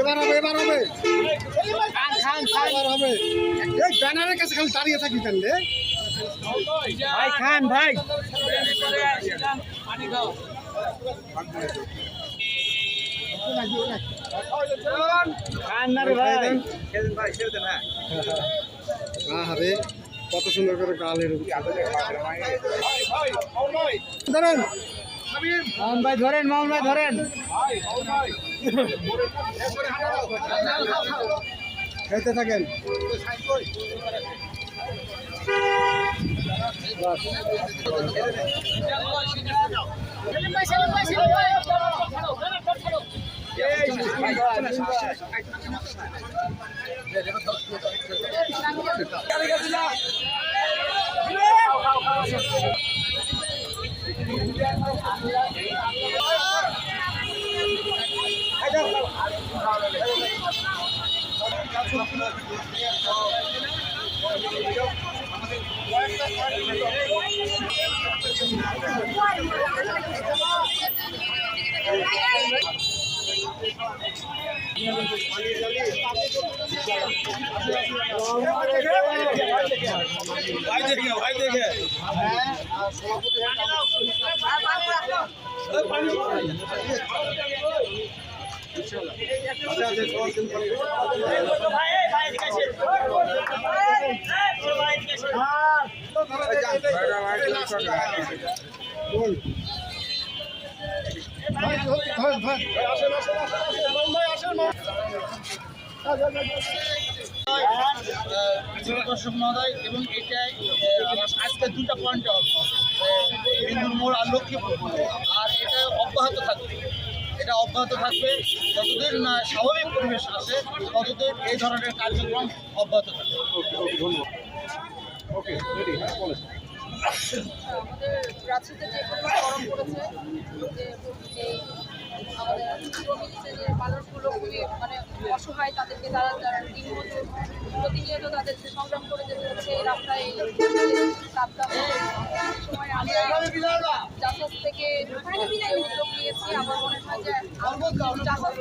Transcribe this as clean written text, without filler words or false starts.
এবার হবে এই ব্যানারের কাছে খালি দাঁড়িয়ে থাকি কেন রে ভাই খান ভাই খান না রে ভাই আরে কত সুন্দর করে গালের ধরেন মামুন ভাই ধরেন মামুন ভাই ধরেন খেতে থাকেন ভাই দেখে দর্শক মহোদয় এবং এটাই আজকে দুটা পয়েন্ট হবে বিন্দুর মোড় আর লক্ষ্মীপুর আর এটা অব্যাহত থাকবে যতদিন না স্বাভাবিক পরিবেশ আসে ততদিন এই ধরনের কার্যক্রম অব্যাহত থাকবে আমাদের রাঁচিতে যে পরিমাণ গরম পড়েছে যে আমাদের জমিতে যে মানুষগুলো খুবই মানে অসহায় তাদেরকে যারা দিনমজুর প্রতিনিয়ত তাদেরকে সংগ্রাম করে যেতে হচ্ছে এই রাস্তায় তাপদাহ সময় আমরা জাহাজ থেকে উদ্যোগ নিয়েছি আমার মনে হয় যে জাহাজ